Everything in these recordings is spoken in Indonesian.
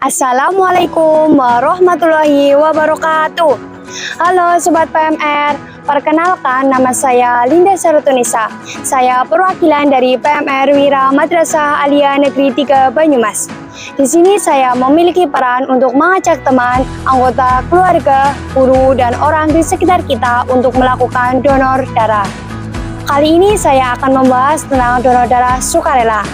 Assalamualaikum warahmatullahi wabarakatuh. Halo Sobat PMR, perkenalkan nama saya Linda Sarutunisa. Saya perwakilan dari PMR Wira Madrasah Alia Negeri 3 Banyumas. Di sini saya memiliki peran untuk mengajak teman, anggota keluarga, guru, dan orang di sekitar kita untuk melakukan donor darah. Kali ini saya akan membahas tentang donor darah sukarela.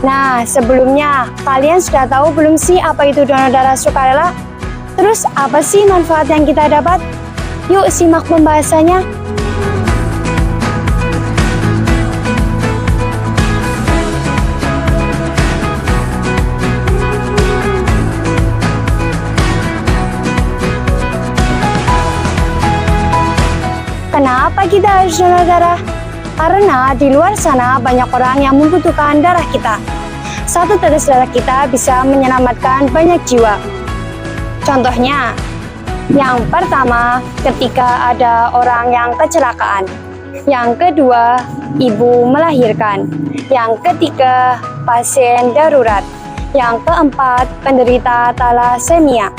Nah, sebelumnya, kalian sudah tahu belum sih apa itu donor darah sukarela? Terus, apa sih manfaat yang kita dapat? Yuk simak pembahasannya. Kenapa kita harus donor darah? Karena di luar sana banyak orang yang membutuhkan darah kita. Satu tetes darah kita bisa menyelamatkan banyak jiwa. Contohnya, yang pertama ketika ada orang yang kecelakaan. Yang kedua, ibu melahirkan. Yang ketiga, pasien darurat. Yang keempat, penderita thalassemia.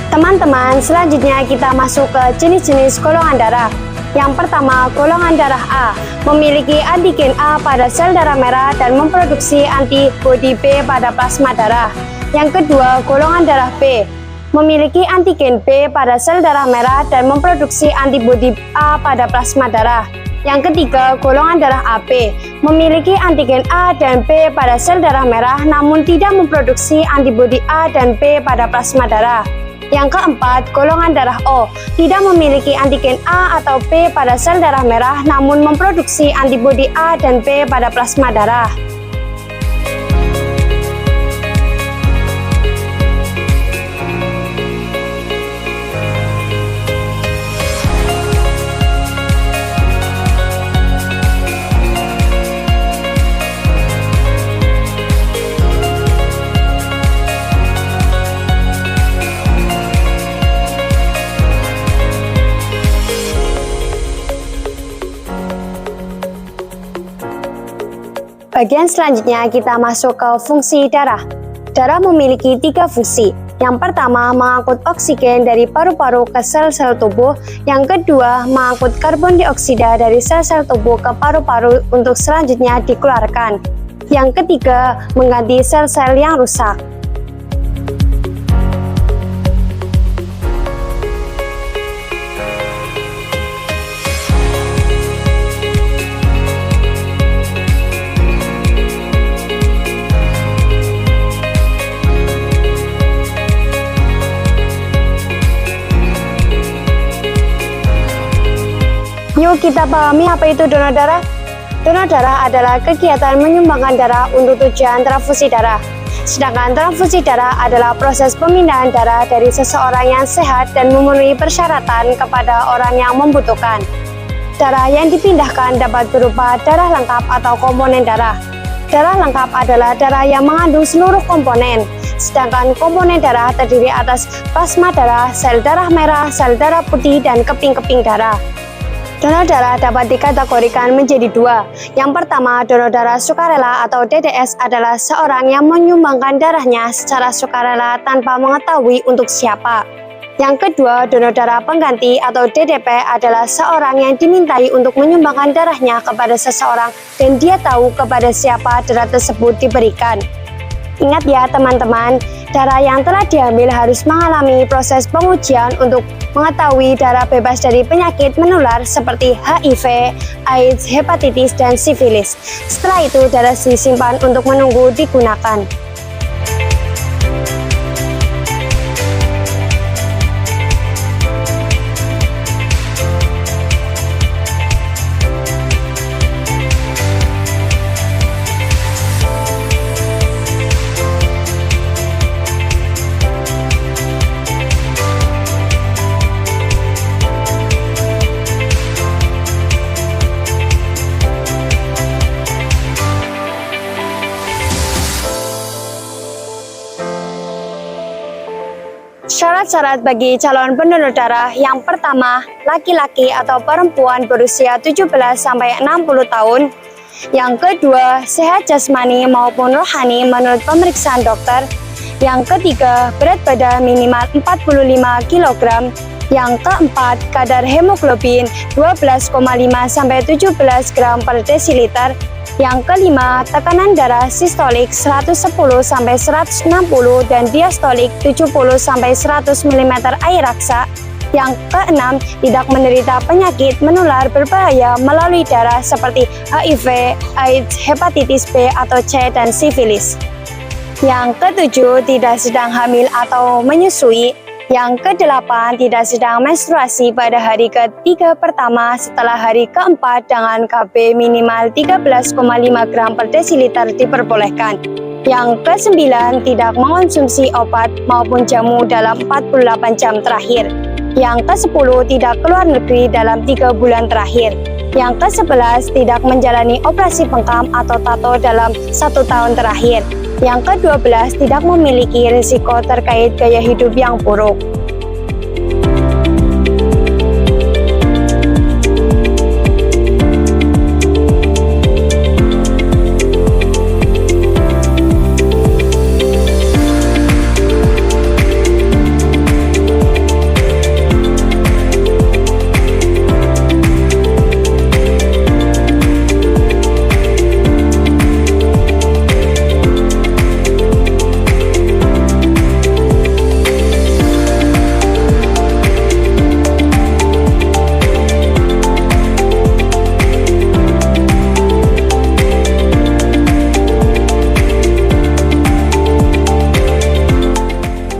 Teman-teman, selanjutnya kita masuk ke jenis-jenis golongan darah. Yang pertama, golongan darah A, memiliki antigen A pada sel darah merah dan memproduksi antibodi B pada plasma darah. Yang kedua, golongan darah B, memiliki antigen B pada sel darah merah dan memproduksi antibodi A pada plasma darah. Yang ketiga, golongan darah AB, memiliki antigen A dan B pada sel darah merah namun tidak memproduksi antibodi A dan B pada plasma darah. Yang keempat, golongan darah O, tidak memiliki antigen A atau B pada sel darah merah namun memproduksi antibodi A dan B pada plasma darah. Bagian selanjutnya kita masuk ke fungsi darah. Darah memiliki 3 fungsi. Yang pertama, mengangkut oksigen dari paru-paru ke sel-sel tubuh. Yang kedua, mengangkut karbon dioksida dari sel-sel tubuh ke paru-paru untuk selanjutnya dikeluarkan. Yang ketiga, mengganti sel-sel yang rusak. Yuk kita pahami apa itu donor darah. Donor darah adalah kegiatan menyumbangkan darah untuk tujuan transfusi darah. Sedangkan transfusi darah adalah proses pemindahan darah dari seseorang yang sehat dan memenuhi persyaratan kepada orang yang membutuhkan. Darah yang dipindahkan dapat berupa darah lengkap atau komponen darah. Darah lengkap adalah darah yang mengandung seluruh komponen. Sedangkan komponen darah terdiri atas plasma darah, sel darah merah, sel darah putih, dan keping-keping darah. Donor darah dapat dikategorikan menjadi 2. Yang pertama, donor darah sukarela atau DDS adalah seorang yang menyumbangkan darahnya secara sukarela tanpa mengetahui untuk siapa. Yang kedua, donor darah pengganti atau DDP adalah seorang yang dimintai untuk menyumbangkan darahnya kepada seseorang dan dia tahu kepada siapa darah tersebut diberikan. Ingat ya teman-teman, darah yang telah diambil harus mengalami proses pengujian untuk mengetahui darah bebas dari penyakit menular seperti HIV, AIDS, hepatitis, dan sifilis. Setelah itu, darah disimpan untuk menunggu digunakan. Syarat-syarat bagi calon pendonor darah yang pertama, laki-laki atau perempuan berusia 17 sampai 60 tahun. Yang kedua, sehat jasmani maupun rohani menurut pemeriksaan dokter. Yang ketiga, berat badan minimal 45 kg. Yang keempat, kadar hemoglobin 12,5 sampai 17 gram per desiliter. Yang kelima, tekanan darah sistolik 110 sampai 160 dan diastolik 70 sampai 100 mm air raksa. Yang keenam, tidak menderita penyakit menular berbahaya melalui darah seperti HIV, AIDS, hepatitis B atau C dan sifilis. Yang ketujuh, tidak sedang hamil atau menyusui. Yang kedelapan, tidak sedang menstruasi pada hari ketiga pertama setelah hari keempat dengan KB minimal 13,5 gram per desiliter diperbolehkan. Yang kesembilan, tidak mengonsumsi obat maupun jamu dalam 48 jam terakhir. Yang ke-10, tidak keluar negeri dalam 3 bulan terakhir. Yang ke-11, tidak menjalani operasi bengkam atau tato dalam 1 tahun terakhir. Yang ke-12, tidak memiliki risiko terkait gaya hidup yang buruk.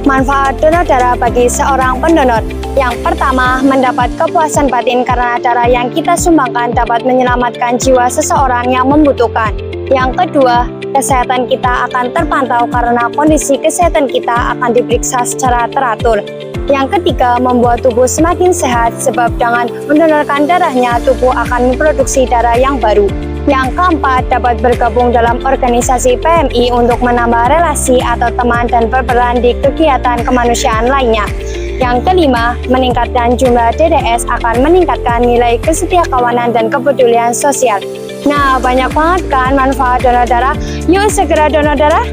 Manfaat donor darah bagi seorang pendonor. Yang pertama, mendapat kepuasan batin karena darah yang kita sumbangkan dapat menyelamatkan jiwa seseorang yang membutuhkan. Yang kedua, kesehatan kita akan terpantau karena kondisi kesehatan kita akan diperiksa secara teratur. Yang ketiga, membuat tubuh semakin sehat sebab dengan mendonorkan darahnya tubuh akan memproduksi darah yang baru. Yang keempat, dapat bergabung dalam organisasi PMI untuk menambah relasi atau teman dan berperan di kegiatan kemanusiaan lainnya. Yang kelima, meningkatkan jumlah DDS akan meningkatkan nilai kesetiakawanan dan kepedulian sosial. Nah, banyak banget kan manfaat donor darah. Yuk segera donor darah.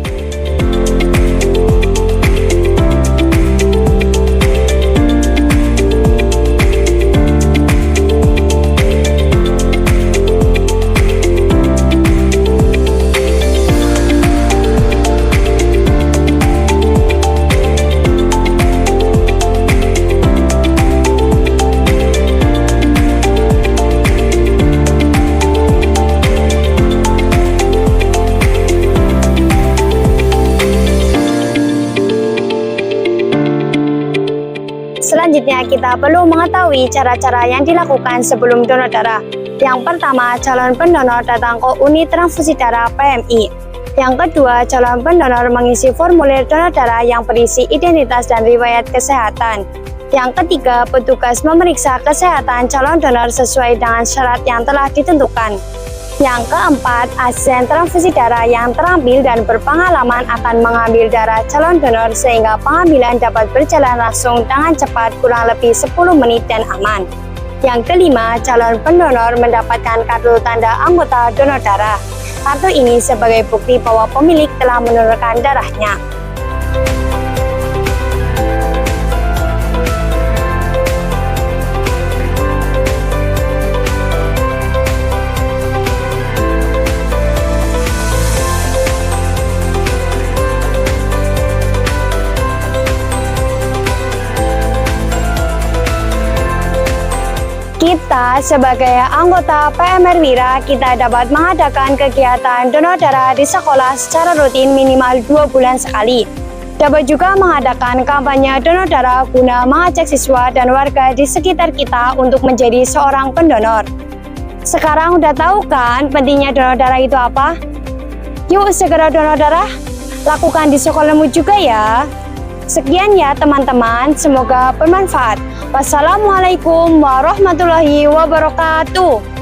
Selanjutnya, kita perlu mengetahui cara-cara yang dilakukan sebelum donor darah. Yang pertama, calon pendonor datang ke unit transfusi darah PMI. Yang kedua, calon pendonor mengisi formulir donor darah yang berisi identitas dan riwayat kesehatan. Yang ketiga, petugas memeriksa kesehatan calon donor sesuai dengan syarat yang telah ditentukan. Yang keempat, asisten transfusi darah yang terampil dan berpengalaman akan mengambil darah calon donor sehingga pengambilan dapat berjalan langsung dengan cepat kurang lebih 10 menit dan aman. Yang kelima, calon pendonor mendapatkan kartu tanda anggota donor darah. Kartu ini sebagai bukti bahwa pemilik telah mendonorkan darahnya. Kita sebagai anggota PMR Wira, kita dapat mengadakan kegiatan donor darah di sekolah secara rutin minimal 2 bulan sekali. Dapat juga mengadakan kampanye donor darah guna mengajak siswa dan warga di sekitar kita untuk menjadi seorang pendonor. Sekarang udah tahu kan pentingnya donor darah itu apa? Yuk segera donor darah, lakukan di sekolahmu juga ya. Sekian ya teman-teman, semoga bermanfaat. Wassalamualaikum warahmatullahi wabarakatuh.